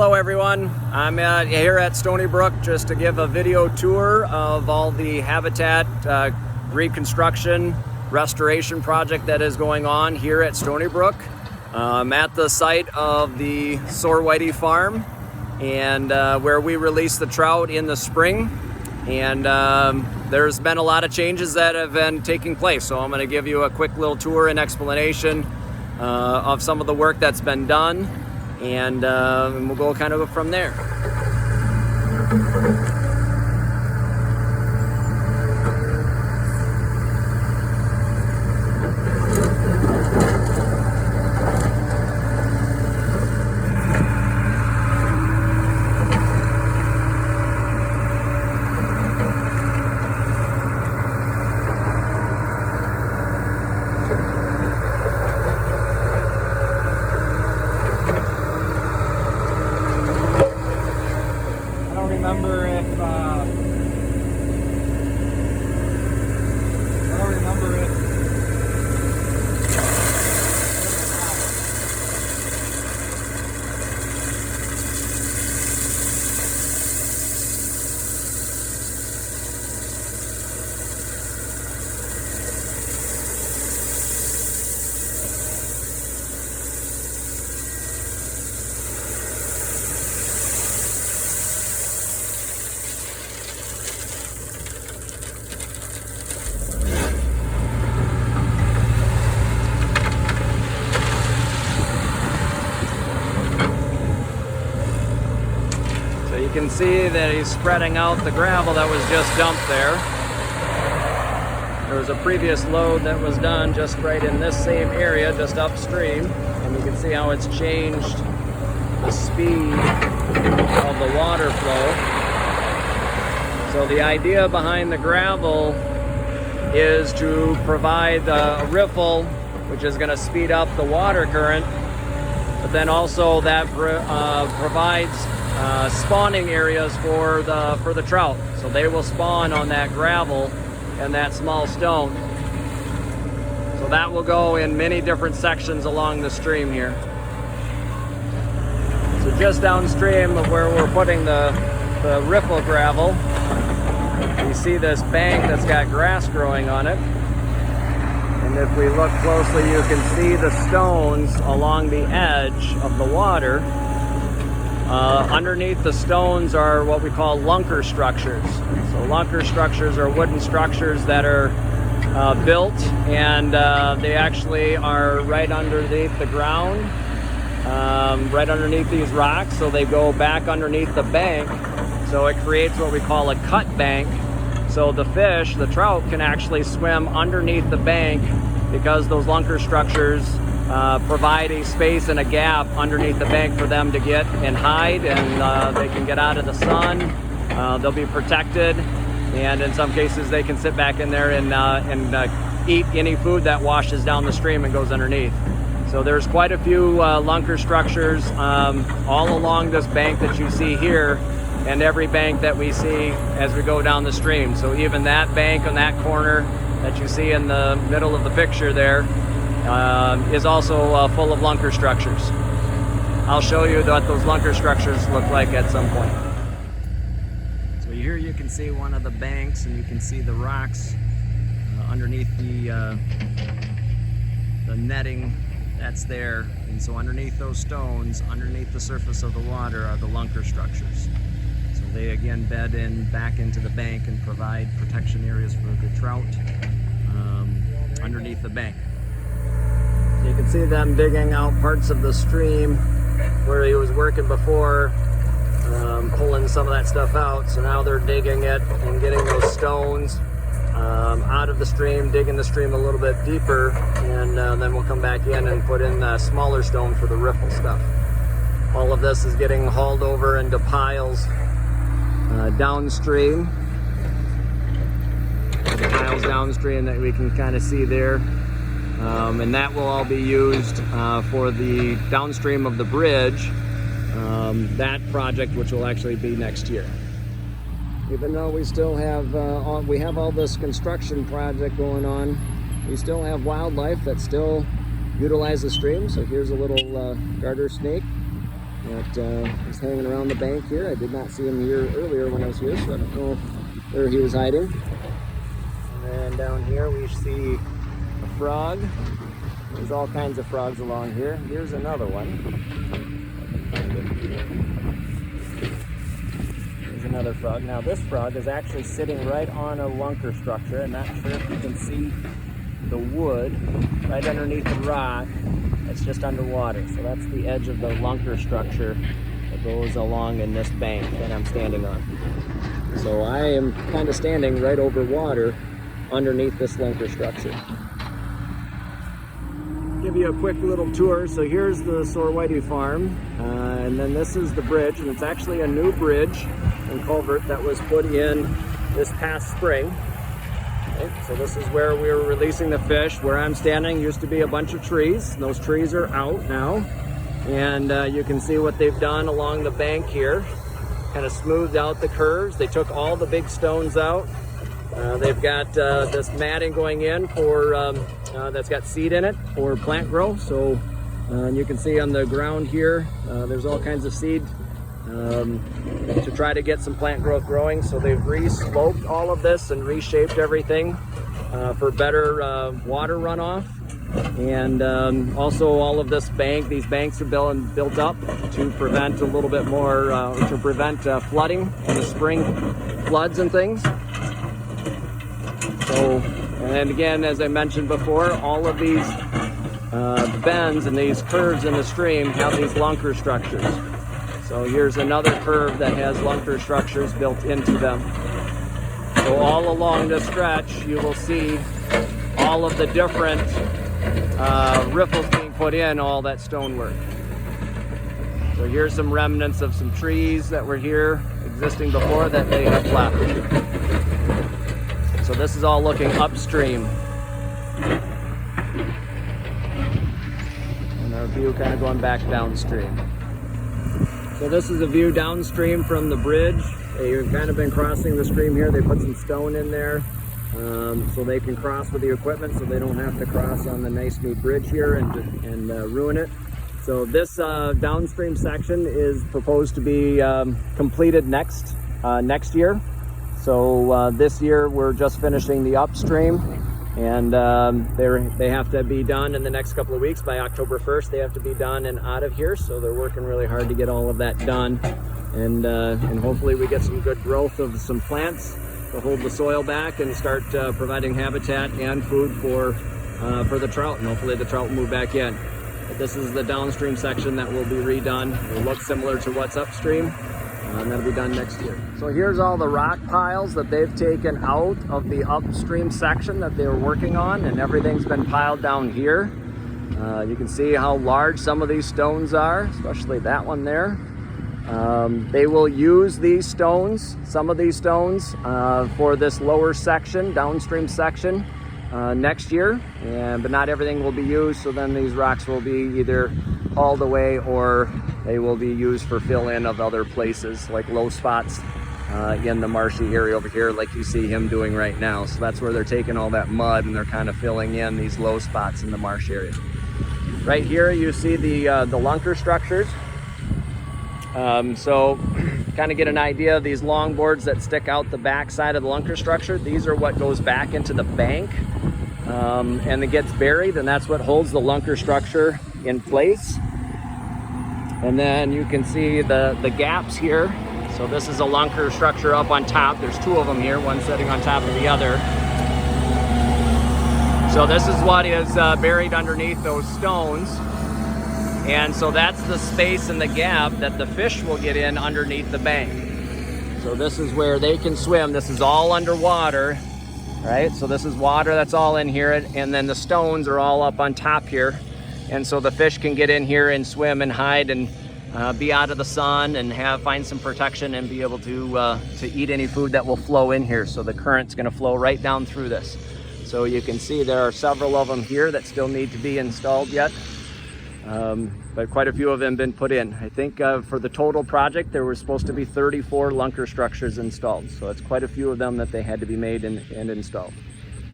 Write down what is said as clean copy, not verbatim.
Hello everyone, I'm here at Stony Brook just to give a video tour of all the habitat reconstruction restoration project that is going on here at Stony Brook. I'm at the site of the Sore Whitey farm and where we release the trout in the spring, and there's been a lot of changes that have been taking place, so I'm going to give you a quick little tour and explanation of some of the work that's been done, and we'll go kind of from there. You can see that he's spreading out the gravel that was just dumped there. There was a previous load that was done just right in this same area, just upstream, and you can see how it's changed the speed of the water flow. So the idea behind the gravel is to provide a riffle, which is going to speed up the water current, but then also that provides spawning areas for the trout, so they will spawn on that gravel and that small stone. So that will go in many different sections along the stream here. So just downstream of where we're putting the riffle gravel, you see this bank that's got grass growing on it, and if we look closely you can see the stones along the edge of the water. Underneath the stones are what we call lunker structures. So lunker structures are wooden structures that are built, and they actually are right underneath the ground, right underneath these rocks, so they go back underneath the bank. So it creates what we call a cut bank. So the fish, the trout, can actually swim underneath the bank because those lunker structures provide a space and a gap underneath the bank for them to get and hide, and they can get out of the sun. They'll be protected, and in some cases they can sit back in there and eat any food that washes down the stream and goes underneath. So there's quite a few lunker structures all along this bank that you see here, and every bank that we see as we go down the stream. So even that bank on that corner that you see in the middle of the picture there is also full of lunker structures. I'll show you what those lunker structures look like at some point. So here you can see one of the banks, and you can see the rocks underneath the netting that's there. And so underneath those stones, underneath the surface of the water, are the lunker structures. So they again bed in back into the bank and provide protection areas for the trout underneath the bank. You can see them digging out parts of the stream where he was working before, pulling some of that stuff out. So now they're digging it and getting those stones out of the stream, digging the stream a little bit deeper, and then we'll come back in and put in a smaller stone for the riffle stuff. All of this is getting hauled over into piles downstream. The piles downstream that we can kind of see there. And that will all be used for the downstream of the bridge, that project, which will actually be next year. Even though we still have all this construction project going on, we still have wildlife that still utilize the stream. So here's a little garter snake that was hanging around the bank here. I did not see him here earlier when I was here, so I don't know where he was hiding. And then down here we see a frog. There's all kinds of frogs along here. Here's another one. There's another frog. Now this frog is actually sitting right on a lunker structure. I'm not sure if you can see the wood right underneath the rock. It's just underwater. So that's the edge of the lunker structure that goes along in this bank that I'm standing on. So I am kind of standing right over water underneath this lunker structure. Give you a quick little tour. So here's the Sorwhitey farm, and then this is the bridge, and it's actually a new bridge and culvert that was put in this past spring. Okay, so this is where we were releasing the fish. Where I'm standing used to be a bunch of trees. Those trees are out now, and you can see what they've done along the bank here. Kind of smoothed out the curves. They took all the big stones out. They've got this matting going in for that's got seed in it for plant growth. So you can see on the ground here, there's all kinds of seed to try to get some plant growth growing. So they've re-sloped all of this and reshaped everything for better water runoff. And also all of this bank, these banks are built up to prevent a little bit more, to prevent flooding in the spring floods and things. So, and again, as I mentioned before, all of these bends and these curves in the stream have these lunker structures. So here's another curve that has lunker structures built into them. So all along this stretch, you will see all of the different riffles being put in, all that stonework. So here's some remnants of some trees that were here existing before that they have left. So this is all looking upstream. And our view kind of going back downstream. So this is a view downstream from the bridge. They've kind of been crossing the stream here. They put some stone in there so they can cross with the equipment, so they don't have to cross on the nice new bridge here and ruin it. So this downstream section is proposed to be completed next year. So this year we're just finishing the upstream, and they have to be done in the next couple of weeks. By October 1st they have to be done and out of here, so they're working really hard to get all of that done, and hopefully we get some good growth of some plants to hold the soil back and start providing habitat and food for the trout, and hopefully the trout will move back in. But this is the downstream section that will be redone. It will look similar to what's upstream. And that'll be done next year. So here's all the rock piles that they've taken out of the upstream section that they were working on, and everything's been piled down here. You can see how large some of these stones are, especially that one there. They will use these stones, some of these stones, for this lower section, downstream section, next year, but not everything will be used, so then these rocks will be either hauled away or they will be used for fill-in of other places, like low spots in the marshy area over here, like you see him doing right now. So that's where they're taking all that mud and they're kind of filling in these low spots in the marsh area. Right here you see the lunker structures. So kind of get an idea of these long boards that stick out the back side of the lunker structure. These are what goes back into the bank and it gets buried, and that's what holds the lunker structure in place. And then you can see the gaps here. So this is a lunker structure up on top. There's two of them here, one sitting on top of the other. So this is what is buried underneath those stones. And so that's the space and the gap that the fish will get in underneath the bank. So this is where they can swim. This is all underwater, right? So this is water that's all in here, and then the stones are all up on top here. And so the fish can get in here and swim and hide and be out of the sun and find some protection and be able to eat any food that will flow in here. So the current's gonna flow right down through this. So you can see there are several of them here that still need to be installed yet. But quite a few of them been put in. I think for the total project, there were supposed to be 34 lunker structures installed. So it's quite a few of them that they had to be made and installed.